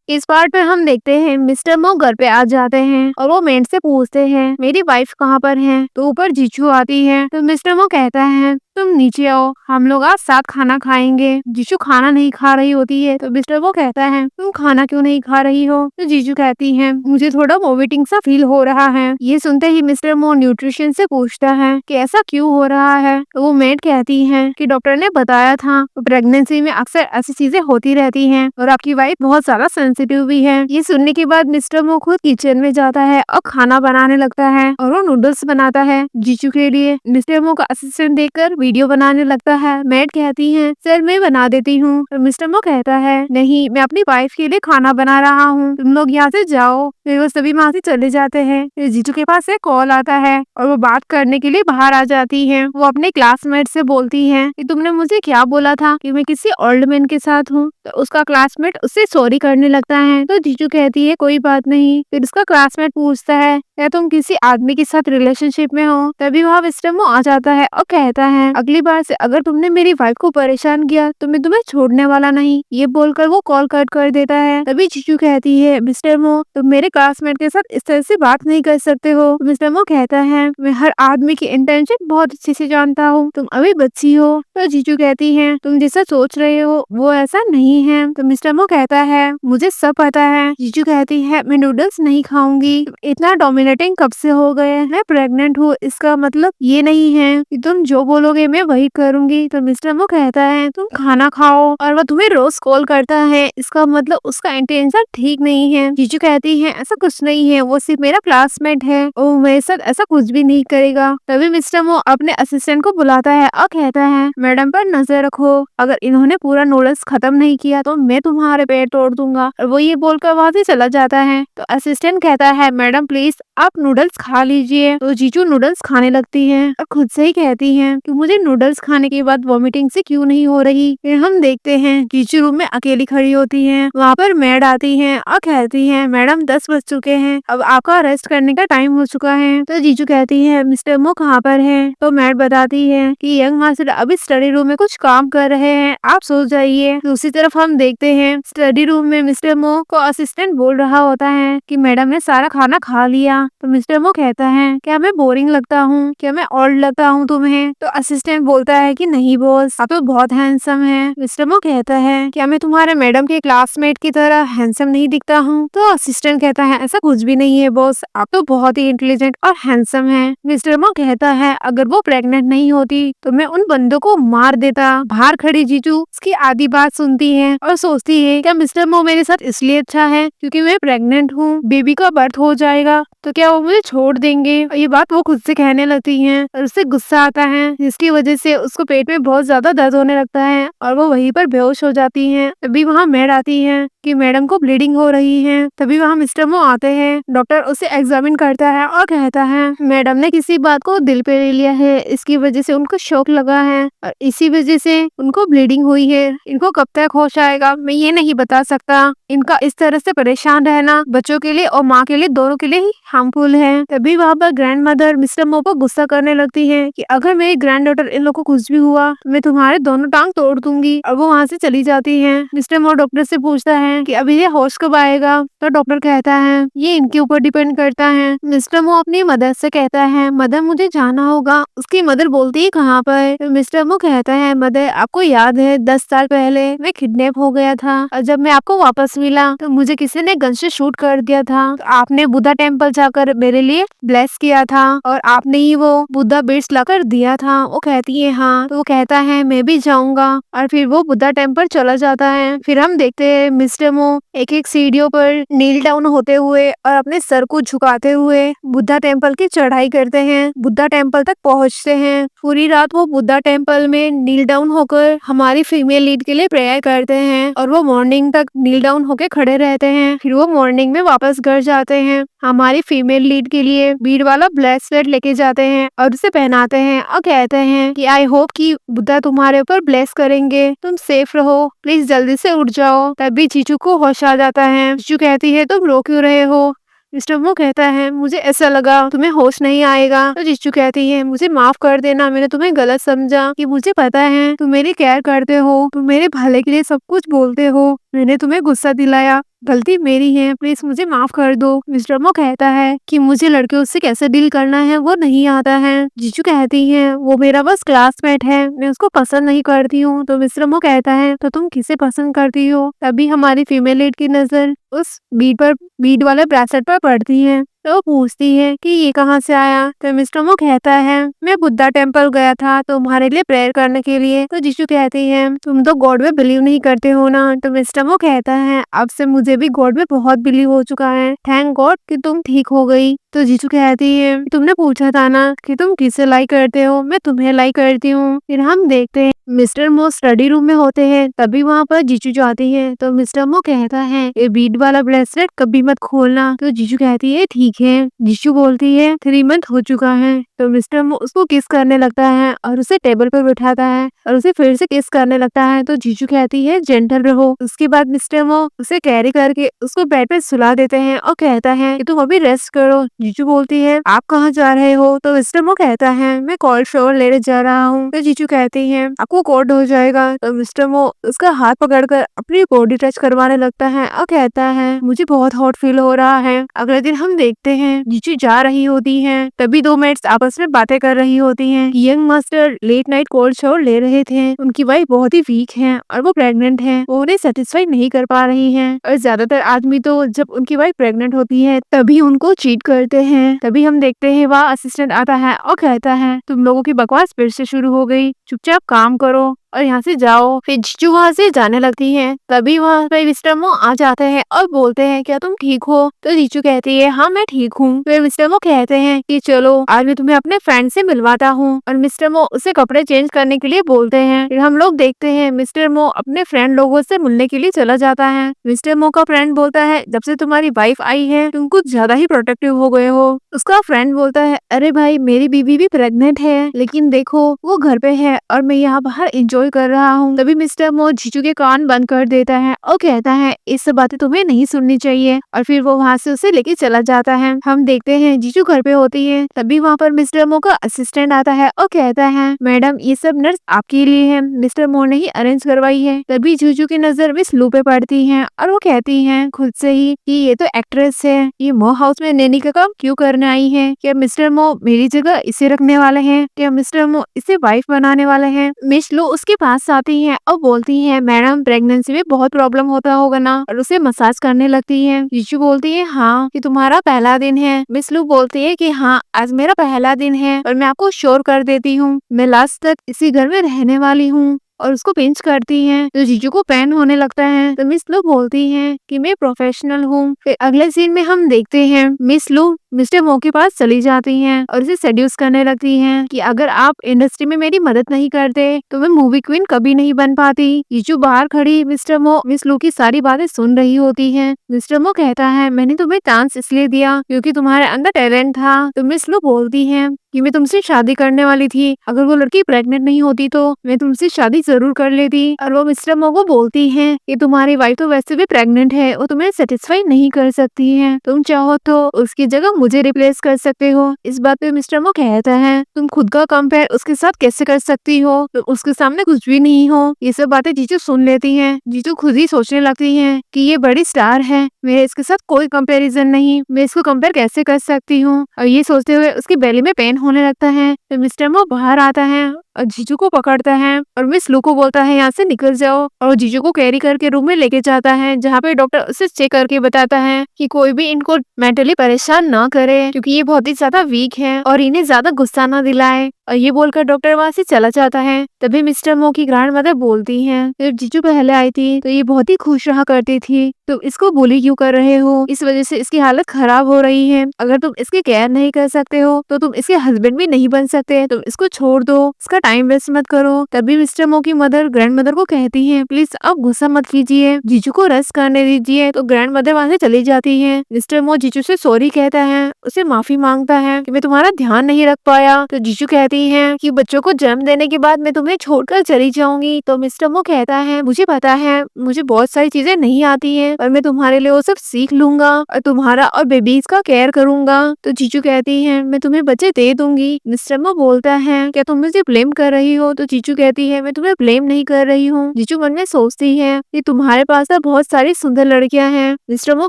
इस पार्ट में हम देखते हैं मिस्टर मो घर पे आ जाते हैं और वो मेड से पूछते हैं मेरी वाइफ कहाँ पर है। तो ऊपर जीजू आती है तो मिस्टर मो कहता है तुम नीचे आओ, हम लोग आज साथ खाना खाएंगे। जीजू खाना नहीं खा रही होती है तो मिस्टर वो कहता है तुम खाना क्यों नहीं खा रही हो। तो जीजू कहती है मुझे थोड़ा वोमिटिंग सा फील हो रहा है। ये सुनते ही मिस्टर मो न्यूट्रिशन से पूछता है कि ऐसा क्यों हो रहा है। तो वो मेड कहती है कि डॉक्टर ने बताया था प्रेगनेंसी में अक्सर ऐसी चीजें होती रहती हैं और आपकी वाइफ बहुत ज्यादा सेंसिटिव भी है। ये सुनने के बाद मिस्टर मो खुद किचन में जाता है और खाना बनाने लगता है और वो नूडल्स बनाता है जीजू के लिए। मिस्टर मो का असिस्टेंट देखकर वीडियो बनाने लगता है। मैड कहती है सर मैं बना देती हूँ। तो मिस्टर मो कहता है नहीं, मैं अपनी वाइफ के लिए खाना बना रहा हूँ, तुम लोग यहाँ से जाओ। फिर वो सभी वहाँ से चले जाते हैं। फिर जीजू के पास एक कॉल आता है और वो बात करने के लिए बाहर आ जाती है। वो अपने क्लासमेट से बोलती है कि तुमने मुझे क्या बोला था कि मैं किसी ओल्ड मैन के साथ हूँ। तो उसका क्लासमेट उससे सॉरी करने लगता है। तो जीजू कहती है कोई बात नहीं। फिर उसका क्लासमेट पूछता है क्या तुम किसी आदमी के साथ रिलेशनशिप में हो। तभी वहाँ मिस्टर मो आ जाता है और कहता है अगली बार से अगर तुमने मेरी वाइफ को परेशान किया तो मैं तुम्हें छोड़ने वाला नहीं। ये बोलकर वो कॉल कट कर देता है। तभी जीजू कहती है मिस्टर मो तुम मेरे क्लासमेट के साथ इस तरह से बात नहीं कर सकते हो। मिस्टर मो कहता है मैं हर आदमी की इंटेंशन बहुत अच्छे से जानता हूँ, तुम अभी बच्ची हो। तो जीजू कहती है तुम जैसा सोच रहे हो वो ऐसा नहीं है। तो मिस्टर मो कहता है मुझे सब पता है। जीजू कहती है मैं नूडल्स नहीं खाऊंगी। इतना डोमिनेटिंग कब से हो गए, मैं प्रेग्नेंट हूँ, इसका मतलब ये नहीं है कि तुम जो बोलोगे मैं वही करूंगी। तो मिस्टर मो कहता है तुम खाना खाओ और वो तुम्हें रोज कॉल करता है, इसका मतलब उसका इंटेंशन ठीक नहीं है। जीजू कहती है ऐसा कुछ नहीं है, वो सिर्फ मेरा क्लासमेट है, वो मेरे साथ ऐसा कुछ भी नहीं करेगा। तभी मिस्टर मो अपने असिस्टेंट को बुलाता है और कहता है मैडम पर नजर रखो, अगर इन्होंने पूरा नूडल्स खत्म नहीं किया तो मैं तुम्हारे पेट तोड़ दूंगा। और वो ये बोलकर वहाँ से चला जाता है। तो असिस्टेंट कहता है मैडम प्लीज आप नूडल्स खा लीजिए। तो जीजू नूडल्स खाने लगती है और खुद से ही कहती है कि मुझे नूडल्स खाने के बाद वॉमिटिंग से क्यों नहीं हो रही। फिर हम देखते हैं जीजू रूम में अकेली खड़ी होती है। वहाँ पर मैड आती है और कहती है मैडम 10 बज चुके हैं, अब आपका रेस्ट करने का टाइम हो चुका है। तो जीजू कहती है मिस्टर मो कहाँ पर है। तो मैड बताती है कि यंग मास्टर अभी स्टडी रूम में कुछ काम कर रहे हैं, आप सो जाइए। दूसरी तरफ हम देखते हैं स्टडी रूम में मिस्टर मो को असिस्टेंट बोल रहा होता है कि मैडम ने सारा खाना खा लिया। तो मिस्टर मो कहता है क्या मैं बोरिंग लगता हूँ, क्या मैं ओल्ड लगता हूँ तुम्हें। तो असिस्टेंट बोलता है कि नहीं बॉस, आप तो बहुत हैंडसम है। मिस्टर मो कहता है क्या मैं तुम्हारे मैडम के क्लासमेट की तरह हैंडसम नहीं दिखता हूँ। तो असिस्टेंट कहता है ऐसा कुछ भी नहीं है बॉस, आप तो बहुत ही इंटेलिजेंट और हैंडसम है। मिस्टर मो कहता है अगर वो प्रेग्नेंट नहीं होती तो मैं उन बंदों को मार देता। बाहर खड़ी जीजू उसकी आधी बात सुनती है और सोचती है क्या मिस्टर मो मेरे साथ इसलिए अच्छा है क्योंकि मैं प्रेग्नेंट हूँ, बेबी का बर्थ हो जाएगा तो क्या वो मुझे छोड़ देंगे। और ये बात वो खुद से कहने लगती है और उससे गुस्सा आता है, जिसकी वजह से उसको पेट में बहुत ज्यादा दर्द होने लगता है और वो वहीं पर बेहोश हो जाती है। तभी वहाँ मैड आती है कि मैडम को ब्लीडिंग हो रही है। तभी वहाँ मिस्टर मो आते हैं। डॉक्टर उसे एग्जामिन करता है और कहता है मैडम ने किसी बात को दिल पे ले लिया है, इसकी वजह से उनको शॉक लगा है और इसी वजह से उनको ब्लीडिंग हुई है। इनको कब तक होश आएगा मैं ये नहीं बता सकता। इनका इस तरह से परेशान रहना बच्चों के लिए और माँ के लिए दोनों के लिए ही हार्मफुल है। तभी वहाँ पर ग्रैंड मदर मिस्टर मो को गुस्सा करने लगती है कि अगर मेरी ग्रैंड डॉटर इन लोगों को कुछ भी हुआ तो मैं तुम्हारे दोनों टांग तोड़ दूंगी। और वो वहाँ से चली जाती है। मिस्टर मो डॉक्टर से पूछता है कि अभी ये होश कब आएगा। तो डॉक्टर कहता है ये इनके ऊपर डिपेंड करता है। मिस्टर मो अपनी मदर से कहता है मदर मुझे जाना होगा। उसकी मदर बोलती है कहाँ पर। तो मिस्टर मो कहता है मदर आपको याद है 10 साल पहले मैं किडनैप हो गया था और जब मैं आपको वापस मिला तो मुझे किसी ने गन से शूट कर दिया था। तो आपने बुद्धा टेम्पल जाकर मेरे लिए ब्लेस किया था और आपने ही वो बुद्धा बीट्स लाकर दिया था। वो कहती है हाँ। तो वो कहता है मैं भी जाऊंगा और फिर वो बुद्धा टेम्पल चला जाता है। फिर हम देखते हैं मिस्टर मो एक एक सीढ़ियों पर नील डाउन होते हुए और अपने सर को झुकाते हुए बुद्धा टेम्पल की चढ़ाई करते हैं। बुद्धा टेम्पल तक पहुंचते हैं। पूरी रात वो बुद्धा टेम्पल में नील डाउन होकर हमारी फीमेल लीड के लिए प्रेयर करते हैं और वो मॉर्निंग तक नील डाउन होकर खड़े रहते हैं। फिर वो मॉर्निंग में वापस घर जाते हैं। हमारी फीमेल लीड के लिए बीड वाला ब्रेसलेट लेके जाते हैं और उसे पहनाते हैं और कहते हैं कि आई होप कि बुद्धा तुम्हारे ऊपर ब्लेस करेंगे, तुम सेफ रहो, प्लीज जल्दी से उठ जाओ। तभी जीजू को होश आ जाता है। जीजू कहती है तुम रो क्यों रहे हो। मिस्टर मो कहता है मुझे ऐसा लगा तुम्हें होश नहीं आएगा। तो जीजू कहती है मुझे माफ कर देना, मैंने तुम्हें गलत समझा कि मुझे पता है तुम मेरी केयर करते हो, तुम मेरे भले के लिए सब कुछ बोलते हो, मैंने तुम्हें गुस्सा दिलाया। गलती मेरी है, प्लीज मुझे माफ कर दो। मिस्टर मो कहता है कि मुझे लड़कियों से कैसे डील करना है वो नहीं आता है। जीजू कहती है वो मेरा बस क्लासमेट है, मैं उसको पसंद नहीं करती हूँ। तो मिस्टर मो कहता है तो तुम किसे पसंद करती हो? तभी हमारी फीमेल लीड की नजर उस बीड वाले ब्रेसलेट पर पड़ती है। तो वो पूछती है कि ये कहाँ से आया? तो मिस्टर मो कहता है मैं बुद्धा टेम्पल गया था तुम्हारे लिए प्रेयर करने के लिए। तो जीशु कहती है तुम तो गॉड में बिलीव नहीं करते हो ना? तो मिस्टर मो कहता है अब से मुझे भी गॉड में बहुत बिलीव हो चुका है, थैंक गॉड कि तुम ठीक हो गई। तो जीशु कहती है तुमने पूछा था ना कि तुम किसे लाइक करते हो, मैं तुम्हें लाइक करती हूँ। फिर हम देखते हैं मिस्टर मो स्टडी रूम में होते हैं, तभी वहाँ पर जीजू जाती है। तो मिस्टर मो कहता है ये बीड वाला ब्रेसलेट कभी मत खोलना। तो जीजू कहती है ठीक है। जीजू बोलती है 3 मंथ हो चुका है। तो मिस्टर मो उसको किस करने लगता है और उसे टेबल पर बिठाता है और उसे फिर से किस करने लगता है। तो जीजू कहती है जेंटल रहो। उसके बाद मिस्टर मो उसे कैरी करके उसको बेड पे सुला देते हैं और कहता है कि तुम अभी रेस्ट करो। जीजू बोलती है आप कहाँ जा रहे हो? तो मिस्टर मो कहता है मैं कोल्ड शॉवर लेने जा रहा हूँ। तो जीजू कहती है आपको कोल्ड हो जाएगा। तो मिस्टर मो उसका हाथ पकड़कर अपनी बॉडी टच करवाने लगता है और कहता है मुझे बहुत हॉट फील हो रहा है। अगले दिन हम देखते हैं जीजू जा रही होती है, तभी 2 मेट्स आपस में बातें कर रही होती हैं। Young master late night cold shower ले रहे थे, उनकी वाइफ बहुत ही वीक है और वो प्रेग्नेंट है, वो उन्हें सेटिस्फाई नहीं कर पा रही है। और ज्यादातर आदमी तो जब उनकी वाइफ प्रेग्नेंट होती है तभी उनको चीट करते हैं। तभी हम देखते हैं वहाँ असिस्टेंट आता है और कहता है तुम लोगों की बकवास फिर से शुरू हो गई, चुपचाप काम करो और यहाँ से जाओ। फिर जीजू वहाँ से जाने लगती है, तभी वहाँ पे मिस्टर मो आ जाते हैं और बोलते हैं क्या तुम ठीक हो? तो जीजू कहती है हाँ मैं ठीक हूँ। फिर मिस्टर मो कहते हैं कि चलो आज मैं तुम्हें अपने फ्रेंड से मिलवाता हूँ और मिस्टर मो उसे कपड़े चेंज करने के लिए बोलते हैं। फिर हम लोग देखते हैं मिस्टर मो अपने फ्रेंड लोगों से मिलने के लिए चला जाता है। मिस्टर मो का फ्रेंड बोलता है जब से तुम्हारी वाइफ आई है तुम कुछ ज्यादा ही प्रोटेक्टिव हो गए हो। उसका फ्रेंड बोलता है अरे भाई मेरी बीवी भी प्रेग्नेंट है, लेकिन देखो वो घर पे है और मैं यहाँ बाहर एंजॉय कर रहा हूँ। तभी मिस्टर मो जीजू के कान बंद कर देता है और कहता है इस सब बातें तुम्हें नहीं सुननी चाहिए और फिर वो वहाँ से उसे लेके चला जाता है। हम देखते हैं जीजू घर पे होती है, तभी वहाँ पर मिस्टर मो का असिस्टेंट आता है और कहता है मैडम ये सब नर्स आपके लिए है, मिस्टर मो ने ही अरेंज करवाई है। तभी जीजू की नजर मिस लू पे पड़ती है और वो कहती है खुद से ही कि ये तो एक्ट्रेस है, ये मो हाउस में नैनी का काम क्यों करने आई है? क्या मिस्टर मो मेरी जगह इसे रखने वाले हैं? क्या मिस्टर मो इसे वाइफ बनाने वाले हैं? मिस लू उसके पास आती है और बोलती है मैडम प्रेगनेंसी में बहुत प्रॉब्लम होता होगा ना, और उसे मसाज करने लगती है। जीजू बोलती है हाँ कि तुम्हारा पहला दिन है। मिस लू बोलती है कि हाँ आज मेरा पहला दिन है और मैं आपको श्योर कर देती हूँ मैं लास्ट तक इसी घर में रहने वाली हूँ, और उसको पिंच करती हैं तो जीजू को पेन होने लगता है। तो मिस लू बोलती हैं कि मैं प्रोफेशनल हूँ। फिर अगले सीन में हम देखते हैं मिस लू मिस्टर मो के पास चली जाती हैं और उसे सेड्यूस करने लगती हैं कि अगर आप इंडस्ट्री में मेरी मदद नहीं करते तो मैं मूवी क्वीन कभी नहीं बन पाती। जीजू बाहर खड़ी मिस्टर मो मिस लू की सारी बातें सुन रही होती है। मिस्टर मो कहता है मैंने तुम्हें चांस इसलिए दिया क्योंकि तुम्हारे अंदर टैलेंट था। तो मिस लू बोलती है कि मैं तुमसे शादी करने वाली थी, अगर वो लड़की प्रेग्नेंट नहीं होती तो मैं तुमसे शादी जरूर कर लेती। और वो मिस्टर मो को बोलती है कि तुम्हारी वाइफ तो वैसे भी प्रेग्नेंट है, वो तुम्हें सेटिस्फाई नहीं कर सकती है, तुम चाहो तो उसकी जगह मुझे रिप्लेस कर सकते हो। इस बात पे मिस्टर मो कहता है तुम खुद का कंपेयर उसके साथ कैसे कर सकती हो, तुम उसके सामने कुछ भी नहीं हो। ये सब बातें जीजू सुन लेती है। जीजू खुद ही सोचने लगती है कि ये बड़ी स्टार है, मेरे इसके साथ कोई कंपेरिजन नहीं, मैं इसको कंपेयर कैसे कर सकती हूँ। और ये सोचते हुए उसकी बेली में पेन होने लगता है। तो मिस्टर मो बाहर आता है और जीजू को पकड़ता है और मिस लू को बोलता है यहाँ से निकल जाओ, और जीजू को कैरी करके रूम में लेके जाता है जहाँ पे डॉक्टर उसे चेक करके बताता है कि कोई भी इनको मेंटली परेशान ना करे क्योंकि ये बहुत ही ज्यादा वीक है और इन्हें ज्यादा गुस्सा ना दिलाए। और ये बोलकर डॉक्टर वहाँ से चला जाता है। तभी मिस्टर मो की ग्रैंड मदर बोलती है जब जीजू पहले आई थी तो ये बहुत ही खुश रहा करती थी, तो इसको बुली क्यों कर रहे हो, इस वजह से इसकी हालत खराब हो रही है। अगर तुम इसकी केयर नहीं कर सकते हो तो तुम इसके हस्बैंड भी नहीं बन सकते, तुम इसको छोड़ दो, इसका टाइम वेस्ट मत करो। तभी मिस्टर मो की मदर ग्रैंड मदर को कहती है प्लीज अब गुस्सा मत कीजिए, जीजू को रेस्ट करने दीजिए। तो ग्रैंड मदर वहाँ से चली जाती है। मिस्टर मो जीजू से सॉरी कहता है, उसे माफी मांगता है कि मैं तुम्हारा ध्यान नहीं रख पाया। तो जीजू कहती कहती है कि बच्चों को जन्म देने के बाद मैं तुम्हें छोड़कर चली जाऊंगी। तो मिस्टर मो कहता है मुझे पता है, मुझे बहुत सारी चीजें नहीं आती हैं, पर मैं तुम्हारे लिए वो सब सीख लूंगा और तुम्हारा और बेबीज का केयर करूंगा। तो जीजू कहती है मैं तुम्हें बच्चे दे दूंगी। मिस्टर मो बोलता है क्या तुम मुझे ब्लेम कर रही हो? तो जीजू कहती है मैं तुम्हें ब्लेम नहीं कर रही हूँ। जीजू मन में सोचती है कि तुम्हारे पास तो बहुत सारी सुंदर लड़कियां हैं। मिस्टर मो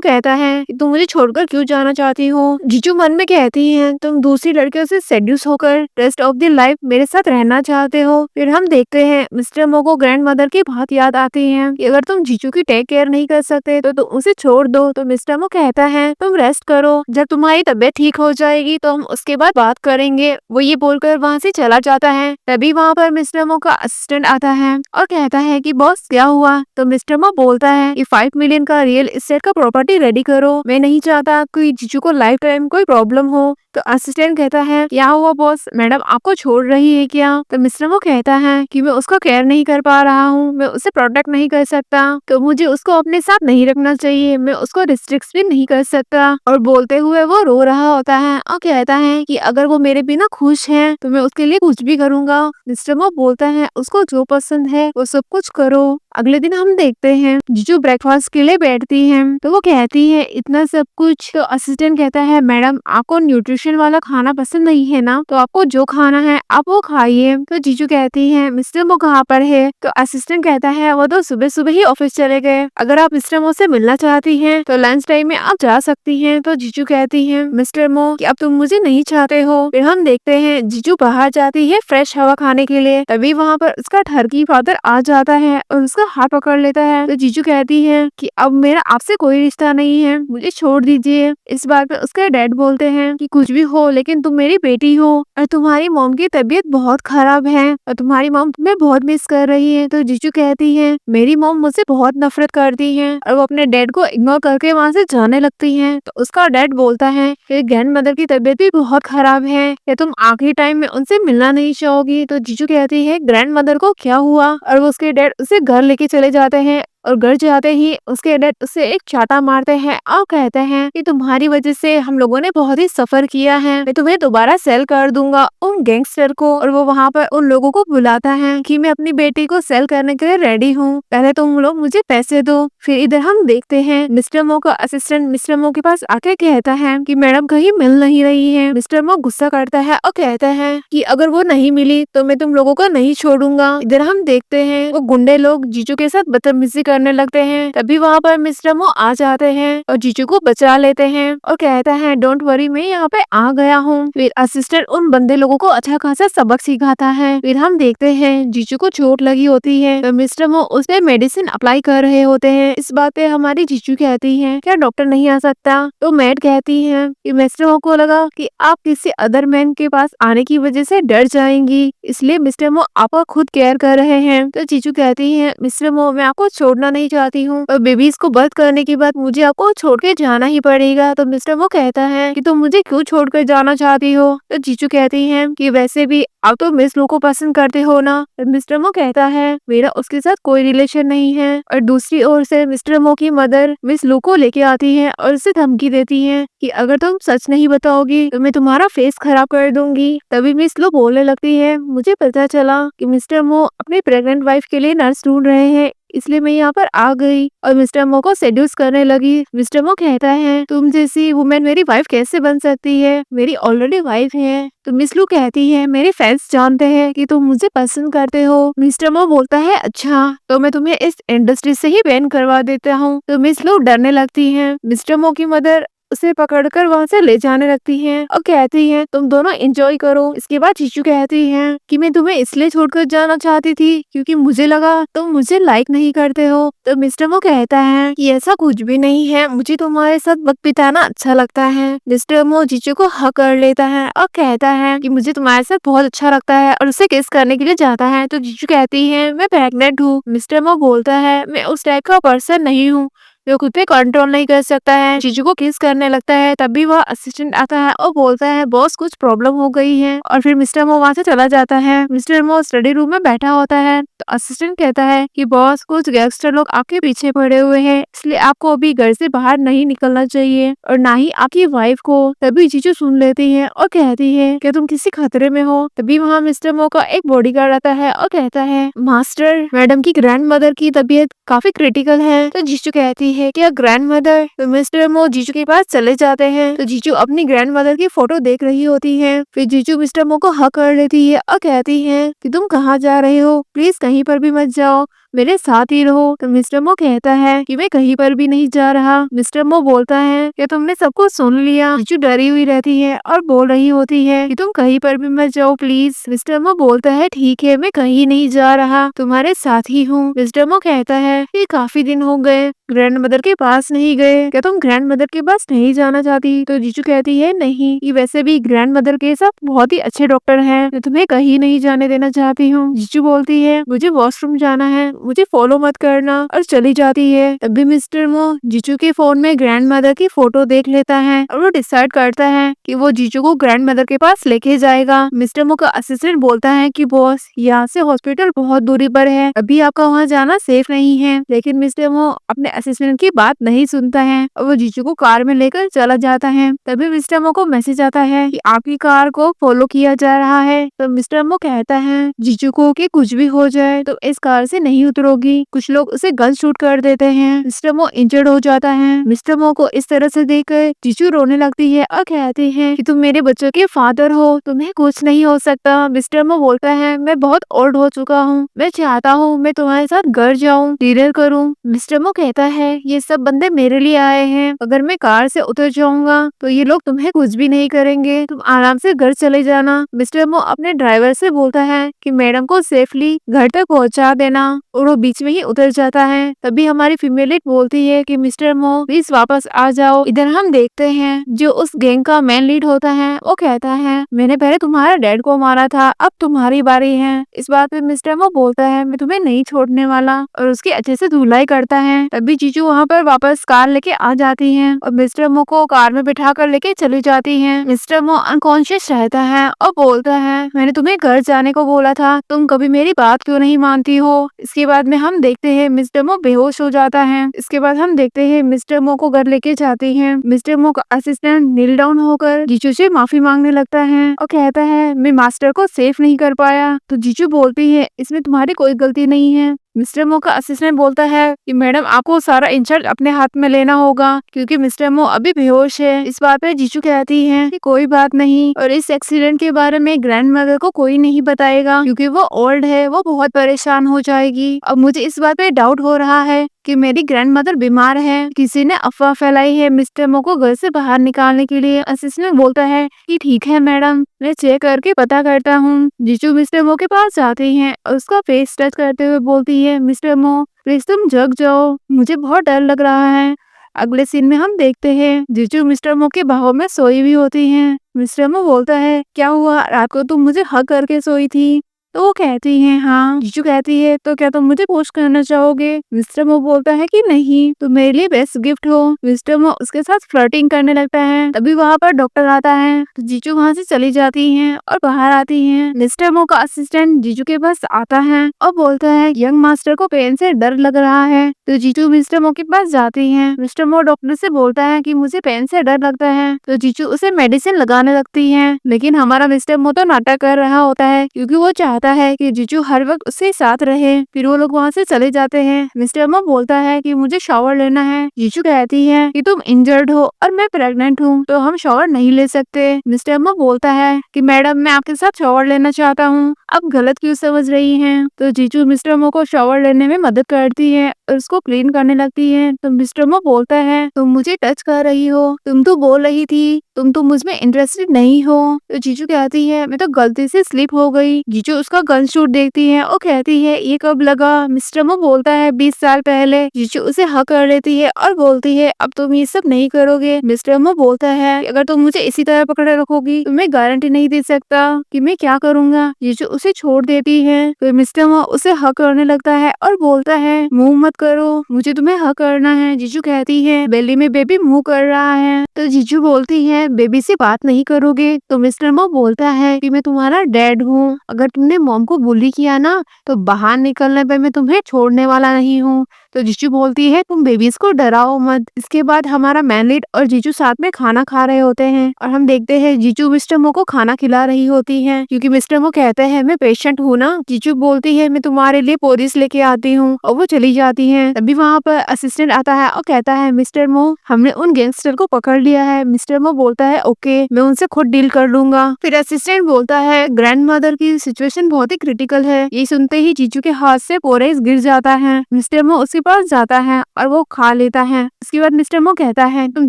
कहता है कि तुम मुझे छोड़कर क्यों जाना चाहती हो? जीजू मन में कहती है तुम दूसरी लड़कियों से सेड्यूस होकर रेस्ट ऑफ द लाइफ मेरे साथ रहना चाहते हो। फिर हम देखते हैं मिस्टर मो को ग्रैंड मदर की बहुत याद आती है कि अगर तुम जीजू की टेक केयर नहीं कर सकते तो तुम उसे छोड़ दो। तो मिस्टर मो कहता है तुम रेस्ट करो, जब तुम्हारी तबीयत ठीक हो जाएगी तो हम उसके बाद बात करेंगे। वो ये बोलकर वहाँ से चला जाता है। तभी वहाँ पर मिस्टर मो का असिस्टेंट आता है और कहता है कि बॉस क्या हुआ? तो मिस्टर मो बोलता है कि 5 मिलियन का रियल एस्टेट का प्रॉपर्टी रेडी करो, मैं नहीं चाहता कि जीजू को लाइफ टाइम कोई प्रॉब्लम हो। तो असिस्टेंट कहता है क्या हुआ बॉस, मैडम आपको छोड़ रही है क्या? तो मिस्टर मो कहता है कि मैं उसका केयर नहीं कर पा रहा हूँ, मैं उसे प्रोटेक्ट नहीं कर सकता, तो मुझे उसको अपने साथ नहीं रखना चाहिए, मैं उसको रिस्ट्रिक्ट भी नहीं कर सकता। और बोलते हुए वो रो रहा होता है और कहता है कि अगर वो मेरे बिना खुश है तो मैं उसके लिए कुछ भी करूंगा। मिस्टर मो बोलता है उसको जो पसंद है वो सब कुछ करो। अगले दिन हम देखते हैं जीजू ब्रेकफास्ट के लिए बैठती है तो वो कहती है इतना सब कुछ। तो असिस्टेंट कहता है मैडम आपको न्यूट्रिशन वाला खाना पसंद नहीं है ना, तो आपको जो खाना है आप वो खाइए। तो जीजू कहती है मिस्टर मो कहाँ पर है? तो असिस्टेंट कहता है वो तो सुबह सुबह ही ऑफिस चले गए, अगर आप मिस्टर मो से मिलना चाहती हैं तो लंच टाइम में आप जा सकती हैं। तो जीजू कहती है मिस्टर मो कि अब तुम मुझे नहीं चाहते हो। फिर हम देखते हैं जीजू बाहर जाती है फ्रेश हवा खाने के लिए। तभी वहाँ पर उसका ठरकी फादर आ जाता है और उसका हाथ पकड़ लेता है। तो जीजू कहती है कि अब मेरा आपसे कोई रिश्ता नहीं है, मुझे छोड़ दीजिए। इस बात पे उसके डैड बोलते हैं कि कुछ भी हो लेकिन तुम मेरी बेटी हो और तुम्हारी मॉम की तबीयत बहुत खराब है और तुम्हारी मॉम तुम्हें बहुत मिस कर रही है। तो जीजू कहती है मेरी मॉम मुझसे बहुत नफरत करती है और वो अपने डैड को इग्नोर करके वहाँ से जाने लगती है। तो उसका डैड बोलता है कि ग्रैंड मदर की तबीयत भी बहुत खराब है, क्या तुम आखिरी टाइम में उनसे मिलना नहीं चाहोगी? तो जीजू कहती है ग्रैंड मदर को क्या हुआ? और वो उसके डैड उसे घर लेके चले जाते हैं और घर जाते ही उसके डैड उसे एक चाटा मारते हैं और कहते हैं कि तुम्हारी वजह से हम लोगों ने बहुत ही सफर किया है, मैं तुम्हें दोबारा सेल कर दूंगा उन गैंगस्टर को। और वो वहाँ पर उन लोगों को बुलाता है कि मैं अपनी बेटी को सेल करने के लिए रेडी हूँ, पहले तुम लोग मुझे पैसे दो। फिर इधर हम देखते हैं मिस्टर मो का असिस्टेंट मिस्टर मो के पास आके कहता है कि मैडम कहीं मिल नहीं रही है। मिस्टर मो गुस्सा करता है और कहता है कि अगर वो नहीं मिली तो मैं तुम लोगों को नहीं छोड़ूंगा। इधर हम देखते हैं वो गुंडे लोग जीजू के साथ बदतमीजी करने लगते हैं। तभी वहाँ पर मिस्टर मो आ जाते हैं और जीजू को बचा लेते हैं और कहता है डोंट वरी मैं यहाँ पे आ गया हूँ। फिर असिस्टेंट उन बंदे लोगों को अच्छा खासा सबक सिखाता है। फिर हम देखते हैं जीजू को चोट लगी होती है तो मिस्टर मो उस पे मेडिसिन अप्लाई कर रहे होते हैं। इस बात पे हमारी जीजू कहती है क्या डॉक्टर नहीं आ सकता? तो मैड कहती है कि मिस्टर मो को लगा कि आप किसी अदर मैन के पास आने की वजह से डर जाएंगी, इसलिए मिस्टर मो आपका खुद केयर कर रहे हैं। तो जीजू कहती है मिस्टर मो मैं आपको छोड़ना नहीं चाहती हूँ और बेबीज को बर्थ करने के बाद मुझे आपको छोड़ के जाना ही पड़ेगा। तो मिस्टर मो कहता है कि तुम मुझे क्यों छोड़कर जाना चाहती हो? तो जीजू कहती है कि वैसे भी आप तो मिस लो को पसंद करते हो ना। तो मिस्टर मो कहता है मेरा उसके साथ कोई रिलेशन नहीं है। और दूसरी ओर से मिस्टर मो की मदर मिस लो को लेके आती है और उसे धमकी देती है कि अगर तुम सच नहीं बताओगी तो मैं तुम्हारा फेस खराब कर दूंगी। तभी मिस लो बोलने लगती है मुझे पता चला कि मिस्टर मो अपनी प्रेग्नेंट वाइफ के लिए नर्स ढूंढ रहे हैं, इसलिए मैं यहाँ पर आ गई और मिस्टर मो को सेड्यूस करने लगी। मिस्टर मो कहता है तुम जैसी वुमेन मेरी वाइफ कैसे बन सकती है, मेरी ऑलरेडी वाइफ है। तो मिस लू कहती है मेरे फैंस जानते हैं कि तुम मुझे पसंद करते हो। मिस्टर मो बोलता है अच्छा तो मैं तुम्हें इस इंडस्ट्री से ही बैन करवा देता हूँ। तो मिस लू डरने लगती है। मिस्टर मो की मदर उसे पकड़कर वहाँ से ले जाने लगती हैं और कहती हैं तुम दोनों एंजॉय करो। इसके बाद जीजू कहती हैं कि मैं तुम्हें इसलिए छोड़कर जाना चाहती थी क्योंकि मुझे लगा तुम मुझे लाइक नहीं करते हो। तो मिस्टर मो कहता है कि ऐसा कुछ भी नहीं है, मुझे तुम्हारे साथ वक्त बिताना अच्छा लगता है। मिस्टर मो जीजू को हक कर लेता है और कहता है कि मुझे तुम्हारे साथ बहुत अच्छा लगता है और उसे किस करने के लिए जाता है। तो जीजू कहती है मैं प्रेग्नेंट हूँ। मिस्टर मो बोलता है मैं उस टाइप का पर्सन नहीं हूँ जो खुद पे कंट्रोल नहीं कर सकता है, जीजू को किस करने लगता है। तभी वह असिस्टेंट आता है और बोलता है बॉस कुछ प्रॉब्लम हो गई है, और फिर मिस्टर मो वहाँ से चला जाता है। मिस्टर मो स्टडी रूम में बैठा होता है तो असिस्टेंट कहता है कि बॉस कुछ गैंगस्टर लोग आपके पीछे पड़े हुए हैं, इसलिए आपको अभी घर से बाहर नहीं निकलना चाहिए और ना ही आपकी वाइफ को। तभी जीजू सुन लेती है और कहती है कि तुम किसी खतरे में हो। तभी वहाँ मिस्टर मो का एक बॉडीगार्ड आता है और कहता है मास्टर, मैडम की ग्रैंड मदर की तबीयत काफी क्रिटिकल है। तो जीजू कहती है क्या ग्रैंड मदर? तो मिस्टर मो जीजू के पास चले जाते हैं तो जीजू अपनी ग्रैंड मदर की फोटो देख रही होती है। फिर जीजू मिस्टर मो को हक कर लेती है और कहती है कि तुम कहाँ जा रहे हो, प्लीज कहीं पर भी मत जाओ, मेरे साथ ही रहो। तो मिस्टर मो कहता है कि मैं कहीं पर भी नहीं जा रहा। मिस्टर मो बोलता है कि तुमने सब कुछ सुन लिया। जीजू डरी हुई रहती है और बोल रही होती है कि तुम कहीं पर भी मत जाओ प्लीज। मिस्टर मो बोलता है ठीक है, मैं कहीं नहीं जा रहा, तुम्हारे साथ ही हूँ। मिस्टर मो कहता है कि काफी दिन हो गए ग्रैंड मदर के पास नहीं गए, क्या तुम ग्रैंड मदर के पास नहीं जाना चाहती? तो जीजू कहती है नहीं, ये वैसे भी ग्रैंड मदर के साथ बहुत ही अच्छे डॉक्टर हैं, मैं तुम्हें कहीं नहीं जाने देना चाहती हूँ। जीजू बोलती है मुझे वॉशरूम जाना है, मुझे फॉलो मत करना, और चली जाती है। तभी मिस्टर मो जीजू के फोन में ग्रैंड मदर की फोटो देख लेता है और वो डिसाइड करता है कि वो जीजू को ग्रैंड मदर के पास लेके जाएगा। मिस्टर मो का असिस्टेंट बोलता है कि बॉस यहाँ से हॉस्पिटल बहुत दूरी पर है, अभी आपका वहाँ जाना सेफ नहीं है। लेकिन मिस्टर मो अपने असिस्टेंट की बात नहीं सुनता है और वो जीजू को कार में लेकर चला जाता है। तभी मिस्टर मो को मैसेज आता है कि आपकी कार को फॉलो किया जा रहा है। तो मिस्टर मो कहता है जीजू को कि कुछ भी हो जाए तो इस कार से नहीं उतरोगी। कुछ लोग उसे गन शूट कर देते हैं, मिस्टर मो इंजर्ड हो जाता है। मिस्टर मो को इस तरह से देखकर जीजू रोने लगती है और कहती है कि तुम मेरे बच्चों के फादर हो, तुम्हें कुछ नहीं हो सकता। मिस्टर मो बोलता है मैं बहुत ओल्ड हो चुका हूँ, मैं चाहता हूँ मैं तुम्हारे साथ घर जाऊँ, डिनर करूँ। मिस्टर मो कहता है ये सब बंदे मेरे लिए आए हैं, अगर मैं कार से उतर जाऊंगा तो ये लोग तुम्हें कुछ भी नहीं करेंगे, तुम आराम से घर चले जाना। मिस्टर मो अपने ड्राइवर से बोलता है कि मैडम को सेफली घर तक पहुंचा देना, और वो बीच में ही उतर जाता है। तभी हमारी फीमेल लीड बोलती है कि मिस्टर मो प्लीज वापस आ जाओ। इधर हम देखते हैं जो उस गैंग का मेन लीड होता है वो कहता है मैंने पहले तुम्हारे डैड को मारा था, अब तुम्हारी बारी है। इस बात पे मिस्टर मो बोलता है मैं तुम्हें नहीं छोड़ने वाला, और उसकी अच्छे से धुलाई करता है। तभी जीजू वहाँ पर वापस कार लेके आ जाती है और मिस्टर मो को कार में बिठा कर लेके चली जाती है। मिस्टर मो अनकॉन्शियस रहता है और बोलता है मैंने तुम्हें घर जाने को बोला था, तुम कभी मेरी बात क्यों नहीं मानती हो। इसके बाद में हम देखते हैं मिस्टर मो बेहोश हो जाता है। इसके बाद हम देखते हैं मिस्टर मो को घर लेके जाती है। मिस्टर मो का असिस्टेंट नील डाउन होकर जीजू से माफी मांगने लगता है और कहता है मैं मास्टर को सेफ नहीं कर पाया। तो जीजू बोलती है इसमें तुम्हारी कोई गलती नहीं है। मिस्टर मो का असिस्टेंट बोलता है कि मैडम आपको सारा इंचार्ज अपने हाथ में लेना होगा क्योंकि मिस्टर मो अभी बेहोश है। इस बात पे जीजू कहती है कि कोई बात नहीं, और इस एक्सीडेंट के बारे में ग्रैंड मदर को कोई नहीं बताएगा क्योंकि वो ओल्ड है, वो बहुत परेशान हो जाएगी। अब मुझे इस बात पे डाउट हो रहा है कि मेरी ग्रैंड मदर बीमार है, किसी ने अफवाह फैलाई है मिस्टर मो को घर से बाहर निकालने के लिए। असिस्टेंट बोलता है कि ठीक है मैडम, मैं चेक करके पता करता हूँ। जीजू मिस्टर मो के पास जाती है और उसका फेस टच करते हुए बोलती है मिस्टर मो प्लीज तुम जग जाओ, मुझे बहुत डर लग रहा है। अगले सीन में हम देखते हैं जीजू मिस्टर मो के बाहों में सोई हुई होती हैं। मिस्टर मो बोलता है क्या हुआ, रात को तुम मुझे हक करके सोई थी? तो वो कहती है हाँ। जीजू कहती है तो क्या तुम मुझे पोस्ट करना चाहोगे? मिस्टर मो बोलता है कि नहीं, तुम मेरे लिए बेस्ट गिफ्ट हो। मिस्टर मो उसके साथ फ्लर्टिंग करने लगता है। तभी वहाँ पर डॉक्टर आता है तो जीजू वहाँ से चली जाती है और बाहर आती है। मिस्टर मो का असिस्टेंट जीजू के पास आता है और बोलता है यंग मास्टर को पेन से डर लग रहा है। तो जीजू मिस्टर मो के पास जाती है। मिस्टर मो डॉक्टर से बोलता है कि मुझे पेन से डर लगता है। तो जीजू उसे मेडिसिन लगाने लगती है, लेकिन हमारा मिस्टर मो तो नाटक कर रहा होता है क्योंकि वो चाहता है कि जीजू हर वक्त उसके साथ रहे। फिर वो लोग वहाँ से चले जाते हैं। मिस्टर मो बोलता है कि मुझे शावर लेना है। जीजू कहती है कि तुम इंजर्ड हो और मैं प्रेग्नेंट हूँ तो हम शावर नहीं ले सकते। मिस्टर मो बोलता है कि मैडम मैं आपके साथ शावर लेना चाहता हूँ, अब गलत क्यों समझ रही हैं? तो जीजू मिस्टर मो को शावर लेने में मदद करती है और उसको क्लीन करने लगती है। तो मिस्टर मो बोलता है तुम मुझे टच कर रही हो, तुम तो बोल रही थी तुम तो मुझ में इंटरेस्टेड नहीं हो। तो जीजू कहती है मैं तो गलती से स्लिप हो गई। जीजू उसका गन शूट देखती है और कहती है ये कब लगा। मिस्टर मो बोलता है 20 साल पहले। जीजू उसे हक कर लेती है और बोलती है अब तुम ये सब नहीं करोगे। मिस्टर मो बोलता है अगर तुम मुझे इसी तरह पकड़े रखोगी तो मैं गारंटी नहीं दे सकता कि मैं क्या करूँगा। जीजू उसे छोड़ देती है। फिर मिस्टर मो उसे हक करने लगता है और बोलता है मुंह मत करो, मुझे तुम्हें हक करना है। जीजू कहती है बेली में बेबी मुंह कर रहा है। तो जीजू बोलती है बेबी से बात नहीं करोगे। तो मिस्टर मो बोलता है कि मैं तुम्हारा डैड हूँ, अगर तुमने मॉम को बुली किया ना तो बाहर निकलने पे मैं तुम्हें छोड़ने वाला नहीं हूँ। तो जीजू बोलती है तुम बेबीज को डराओ मत। इसके बाद हमारा मैन लीड और जीजू साथ में खाना खा रहे होते हैं और हम देखते हैं जीजू मिस्टर मो को खाना खिला रही होती है क्योंकि मिस्टर मो कहते हैं मैं पेशेंट हूँ ना। जीजू बोलती है मैं तुम्हारे लिए पोरिस लेके आती हूँ और वो चली जाती है। तभी वहाँ पर असिस्टेंट आता है और कहता है मिस्टर मो हमने उन गैंगस्टर को पकड़ लिया है। मिस्टर मो बोलता है ओके मैं उनसे खुद डील कर लूंगा। फिर असिस्टेंट बोलता है ग्रैंड मदर की सिचुएशन बहुत ही क्रिटिकल है। ये सुनते ही जीजू के हाथ से पोरिस गिर जाता है। मिस्टर मो उसके पास जाता है और वो खा लेता है। उसके बाद मिस्टर मो कहता है तुम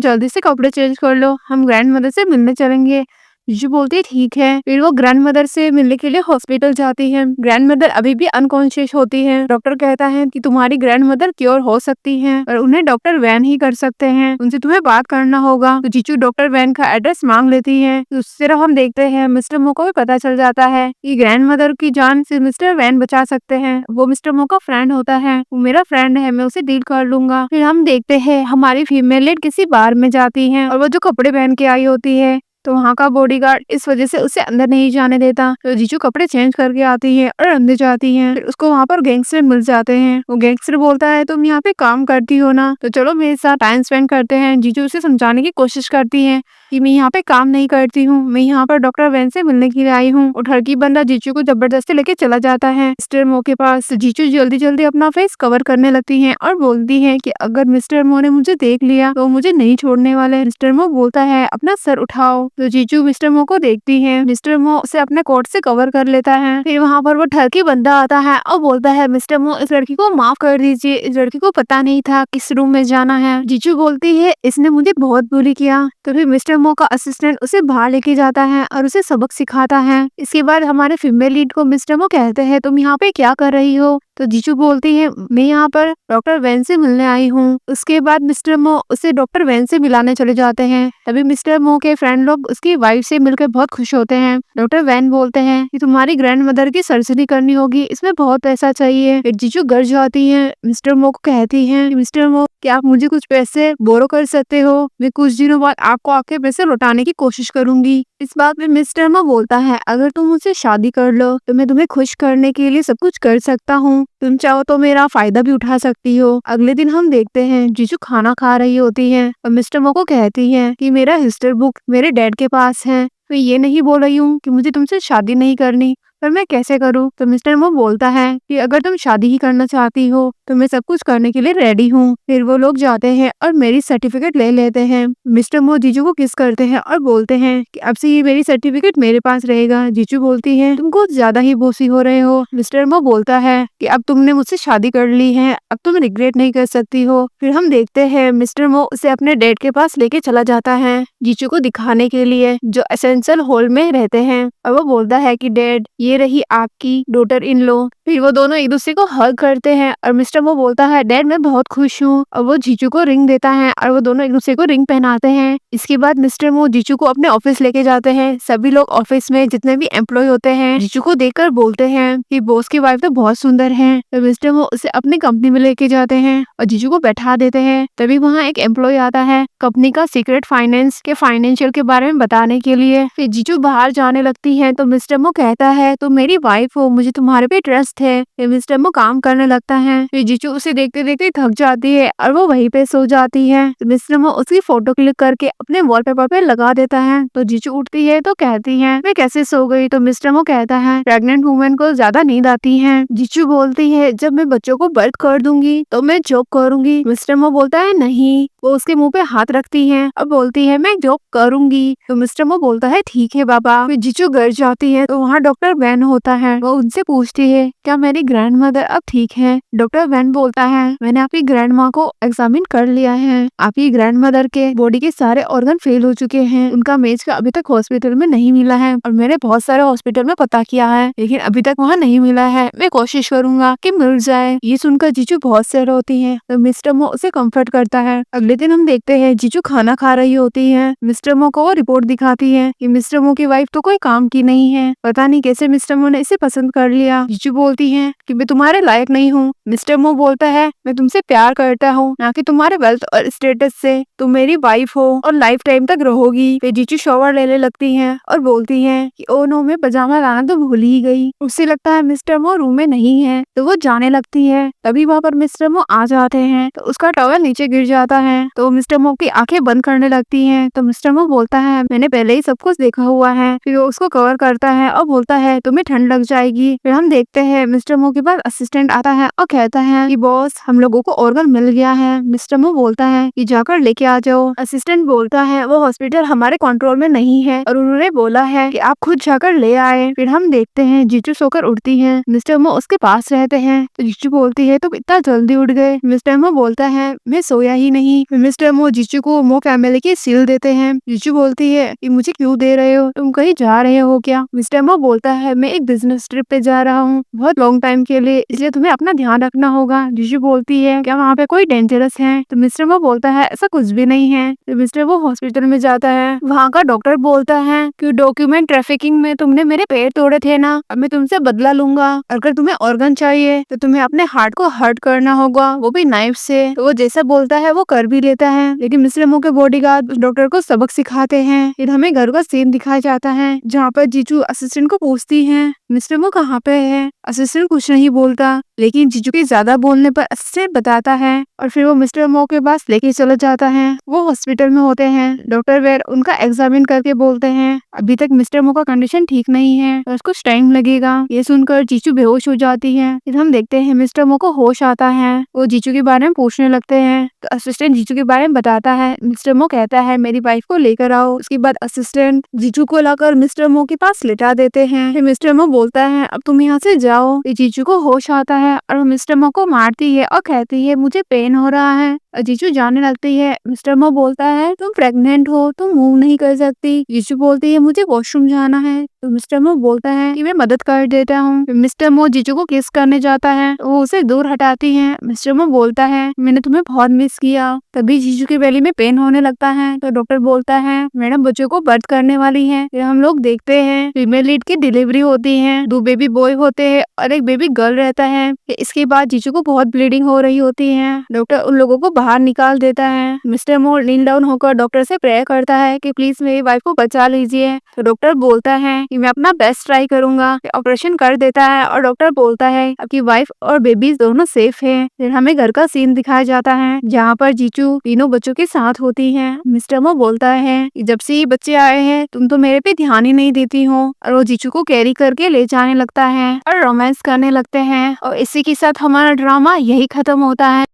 जल्दी से कपड़े चेंज कर लो, हम ग्रैंड मदर से मिलने चलेंगे। जीजू बोलती है ठीक है। फिर वो ग्रैंड मदर से मिलने के लिए हॉस्पिटल जाती है। ग्रैंड मदर अभी भी अनकॉन्शियस होती है। डॉक्टर कहता है कि तुम्हारी ग्रैंड मदर क्योर हो सकती है और उन्हें डॉक्टर वैन ही कर सकते हैं, उनसे तुम्हें बात करना होगा। तो जीजू डॉक्टर वैन का एड्रेस मांग लेती है। तो उस तरफ हम देखते हैं मिस्टर मो को भी पता चल जाता है कि ग्रैंड मदर की जान से मिस्टर वैन बचा सकते हैं। वो मिस्टर मो का फ्रेंड होता है, वो मेरा फ्रेंड है, मैं उसे डील कर लूंगा। फिर हम देखते हैं हमारी फीमेल लीड किसी बार में जाती है और वो जो कपड़े पहन के आई होती है तो वहाँ का बॉडीगार्ड इस वजह से उसे अंदर नहीं जाने देता। तो जीजू कपड़े चेंज करके आती है और अंदर जाती है। फिर उसको वहाँ पर गैंगस्टर मिल जाते हैं। वो गैंगस्टर बोलता है तुम यहाँ पे काम करती हो ना, तो चलो मेरे साथ टाइम स्पेंड करते हैं। जीजू उसे समझाने की कोशिश करती है कि मैं यहाँ पे काम नहीं करती हूँ, मैं यहाँ पर डॉक्टर वैन से मिलने के लिए आई हूँ। और ठरकी बंदा जीजू को जबरदस्ती लेके चला जाता है मिस्टर मो के पास। जीजू जल्दी जल्दी अपना फेस कवर करने लगती है और बोलती है कि अगर मिस्टर मो ने मुझे देख लिया तो मुझे नहीं छोड़ने वाले। मिस्टर मो बोलता है अपना सर उठाओ। तो जीजू मिस्टर मो को देखती है। मिस्टर मो उसे अपने कोट से कवर कर लेता है। फिर वहाँ पर वो ठरकी बंदा आता है और बोलता है मिस्टर मो इस लड़की को माफ कर दीजिए, इस लड़की को पता नहीं था किस रूम में जाना है। जीजू बोलती है इसने मुझे बहुत बुली किया। तो फिर मिस्टर मो का असिस्टेंट उसे बाहर लेके जाता है और उसे सबक सिखाता है। इसके बाद हमारे फीमेल लीड को मिस्टर मो कहते हैं तुम यहाँ पे क्या कर रही हो। तो जीजू बोलती है मैं यहाँ पर डॉक्टर वैन से मिलने आई हूँ। उसके बाद मिस्टर मो उसे डॉक्टर वैन से मिलाने चले जाते हैं। तभी मिस्टर मो के फ्रेंड लोग उसकी वाइफ से मिलकर बहुत खुश होते हैं। डॉक्टर वैन बोलते हैं कि तुम्हारी ग्रैंड मदर की सर्जरी करनी होगी, इसमें बहुत पैसा चाहिए। फिर जीजू घर जाती है। मिस्टर मो को कहती है मिस्टर मो क्या आप मुझे कुछ पैसे बोरो कर सकते हो, मैं कुछ दिनों बाद आपको आपके पैसे लौटाने की कोशिश करूंगी। इस बात में मिस्टर मो बोलता है अगर तुम मुझसे शादी कर लो तो मैं तुम्हें खुश करने के लिए सब कुछ कर सकता हूँ, तुम चाहो तो मेरा फायदा भी उठा सकती हो। अगले दिन हम देखते हैं जीजू खाना खा रही होती है और मिस्टर मो को कहती है कि मेरा हिस्ट्री बुक मेरे डैड के पास है, मैं ये नहीं बोल रही हूँ कि मुझे तुमसे शादी नहीं करनी, पर मैं कैसे करूँ। तो मिस्टर मो बोलता है कि अगर तुम शादी ही करना चाहती हो तो मैं सब कुछ करने के लिए रेडी हूँ। फिर वो लोग जाते हैं और मेरी सर्टिफिकेट ले लेते हैं। मिस्टर मो जीजू को किस करते हैं और बोलते हैं कि अब से ये मेरी सर्टिफिकेट मेरे पास रहेगा। जीजू बोलती है तुम कुछ ज्यादा ही बोसी हो रहे हो। मिस्टर मो बोलता है कि अब तुमने मुझसे शादी कर ली है, अब तुम रिग्रेट नहीं कर सकती हो। फिर हम देखते हैं मिस्टर मो उसे अपने डैड के पास लेके चला जाता है जीजू को दिखाने के लिए, जो एसेंशियल हॉल में रहते हैं। और वो बोलता है कि डैड ये रही आपकी डॉटर इन लॉ। फिर वो दोनों एक दूसरे को हग करते हैं और मिस्टर मो बोलता है डैड मैं बहुत खुश हूँ। और वो जीजू को रिंग देता है और वो दोनों एक दूसरे को रिंग पहनाते हैं। इसके बाद मिस्टर मो जीजू को अपने ऑफिस लेके जाते हैं। सभी लोग ऑफिस में जितने भी एम्प्लॉय होते हैं जीजू को देखकर बोलते हैं कि बॉस की वाइफ तो बहुत सुंदर है। तो मिस्टर मो उसे अपनी कंपनी में लेके जाते हैं और जीजू को बैठा देते हैं। तभी वहाँ एक एम्प्लॉय आता है कंपनी का सीक्रेट फाइनेंस के फाइनेंशियल के बारे में बताने के लिए। फिर जीजू बाहर जाने लगती है तो मिस्टर मो कहता है तुम मेरी वाइफ हो, मुझे तुम्हारे पे ट्रस्ट है। फिर मिस्टर मो काम करने लगता है। फिर जीजू उसे देखते देखते थक जाती है और वो वहीं पे सो जाती है। तो मिस्टर मो उसकी फोटो क्लिक करके अपने वॉलपेपर पे लगा देता है। तो जीजू उठती है तो कहती है मैं कैसे सो गई। तो मिस्टर मो कहता है प्रेग्नेंट वुमेन को ज्यादा नींद आती है। जीजू बोलती है जब मैं बच्चों को बर्थ कर दूंगी तो मैं जॉब करूंगी। मिस्टर मो बोलता है नहीं। वो उसके मुंह पे हाथ रखती है और बोलती है मैं जॉब करूंगी। तो मिस्टर मो बोलता है ठीक है बाबा। फिर जीजू घर जाती है तो वहाँ डॉक्टर वैन होता है। वो उनसे पूछती है क्या मेरी ग्रैंड मदर अब ठीक है? डॉक्टर वैन बोलता है, मैंने आपकी ग्रैंड माँ को एग्जामिन कर लिया है। आपकी ग्रैंड मदर के बॉडी के सारे ऑर्गन फेल हो चुके हैं। उनका मेज का अभी तक हॉस्पिटल में नहीं मिला है और मैंने बहुत सारे हॉस्पिटल में पता किया है, लेकिन अभी तक वहाँ नहीं मिला है। मैं कोशिश करूंगा कि मिल जाए। ये सुनकर जीजू बहुत सैड होती है तो मिस्टर मो उसे कम्फर्ट करता है। अगले दिन हम देखते हैं जीजू खाना खा रही होती है। मिस्टर मो को वो रिपोर्ट दिखाती है कि मिस्टर मो की वाइफ तो कोई काम की नहीं है। पता नहीं कैसे मिस्टर मो ने इसे पसंद कर लिया। जीजू बोलती है कि मैं तुम्हारे लायक नहीं हूँ। मिस्टर मो बोलता है, मैं तुमसे प्यार करता हूँ, ना कि तुम्हारे वेल्थ और स्टेटस से। तुम मेरी वाइफ हो और लाइफ टाइम तक रहोगी। फिर जीजू शॉवर लेने लगती है और बोलती है कि ओ नो, मैं पजामा लाना तो भूल ही गई। उसे लगता है मिस्टर मो रूम में नहीं है तो वो जाने लगती है। तभी वहाँ पर मिस्टर मो आ जाते हैं तो उसका टॉवल नीचे गिर जाता है तो मिस्टर मो की आंखें बंद करने लगती हैं। तो मिस्टर मो बोलता है, मैंने पहले ही सब कुछ देखा हुआ है। फिर वो उसको कवर करता है और बोलता है, तुम्हें ठंड लग जाएगी। फिर हम देखते हैं मिस्टर मो के पास असिस्टेंट आता है और कहता है कि बॉस, हम लोगों को ऑर्गन मिल गया है। मिस्टर मो बोलता है कि जाकर लेके आ जाओ। असिस्टेंट बोलता है, वो हॉस्पिटल हमारे कंट्रोल में नहीं है और उन्होंने बोला है कि आप खुद जाकर ले आए। फिर हम देखते हैं जीजू सोकर उठती है। मिस्टर मो उसके पास रहते हैं तो जीजू बोलती है, तुम इतना जल्दी उठ गए? मिस्टर मो बोलता है, मैं सोया ही नहीं। मिस्टर मो जीजू को मो फैमिली की सील देते हैं। जीजू बोलती है कि मुझे क्यों दे रहे हो, तुम कहीं जा रहे हो क्या? मिस्टर मो बोलता है, मैं एक बिजनेस ट्रिप पे जा रहा हूँ बहुत लॉन्ग टाइम के लिए, इसलिए तुम्हें अपना ध्यान रखना होगा। जीजू बोलती है, क्या वहाँ पे कोई डेंजरस है? तो मिस्टर मो बोलता है, ऐसा कुछ भी नहीं है। तो मिस्टर वो हॉस्पिटल में जाता है। वहाँ का डॉक्टर बोलता है कि डॉक्यूमेंट ट्रैफिकिंग में तुमने मेरे पैर तोड़े थे ना, अब मैं तुमसे बदला लूंगा। अगर तुम्हें ऑर्गन चाहिए तो तुम्हें अपने हार्ट को हर्ट करना होगा, वो भी नाइफ से। तो वो जैसा बोलता है वो कर भी लेता है, लेकिन मिस्टर मो के बॉडीगार्ड उस डॉक्टर को सबक सिखाते हैं। फिर हमें घर का सीन दिखाया जाता है जहाँ पर जीजू असिस्टेंट को पूछती है, मिस्टर मो कहाँ पे है? असिस्टेंट कुछ नहीं बोलता, लेकिन जीजू के ज्यादा बोलने पर असिस्टेंट बताता है और फिर वो मिस्टर मो के पास लेके चला जाता है। वो हॉस्पिटल में होते हैं। डॉक्टर वेर उनका एग्जामिन करके बोलते हैं, अभी तक मिस्टर मो का कंडीशन ठीक नहीं है और कुछ टाइम लगेगा। ये सुनकर जीजू बेहोश हो जाती है। फिर हम देखते हैं मिस्टर मो को होश आता है। वो जीजू के बारे में पूछने लगते हैं तो असिस्टेंट जीजू के बारे में बताता है। मिस्टर मो कहता है, मेरी वाइफ को लेकर आओ। उसके बाद असिस्टेंट जीजू को लाकर मिस्टर मो के पास लिटा देते हैं। फिर मिस्टर मो बोलता है, अब तुम यहाँ से जाओ। जीजू को होश आता है और वो मिस्टर मो को मारती है और कहती है, मुझे पेन हो रहा है। जीजू जाने लगती है। मिस्टर मो बोलता है, तुम प्रेग्नेंट हो, तुम मूव नहीं कर सकती। जीजू बोलती है, मुझे वॉशरूम जाना है। तो मिस्टर मो बोलता है कि मैं मदद कर देता हूँ। मिस्टर मो जीजू को किस करने जाता है, वो उसे दूर हटाती है। मिस्टर मो बोलता है, मैंने तुम्हें बहुत मिस किया। तभी जीजू की बेली में पेन होने लगता है तो डॉक्टर बोलता है, मैडम बच्चों को बर्थ करने वाली है। फिर हम लोग देखते हैं फीमेल लीड की डिलीवरी होती है। 2 बेबी बॉय होते हैं और एक बेबी गर्ल रहता है। इसके बाद जीजू को बहुत ब्लीडिंग हो रही होती है। डॉक्टर उन लोगों को बाहर निकाल देता है। मिस्टर मो नील डाउन होकर डॉक्टर से प्रेयर करता है कि प्लीज मेरी वाइफ को बचा लीजिए। तो डॉक्टर बोलता है कि मैं अपना बेस्ट ट्राई करूंगा। ऑपरेशन कर देता है और डॉक्टर बोलता है आपकी वाइफ और बेबीज दोनों सेफ है। फिर हमें घर का सीन दिखाया जाता है जहाँ पर जीजू तीनों बच्चों के साथ होती है। मिस्टर मो बोलता है कि जब से ये बच्चे आए हैं तुम तो मेरे पे ध्यान ही नहीं देती हो, और वो जीजू को कैरी करके ले जाने लगता है और रोमांस करने लगते हैं। और इसी के साथ हमारा ड्रामा यही खत्म होता है।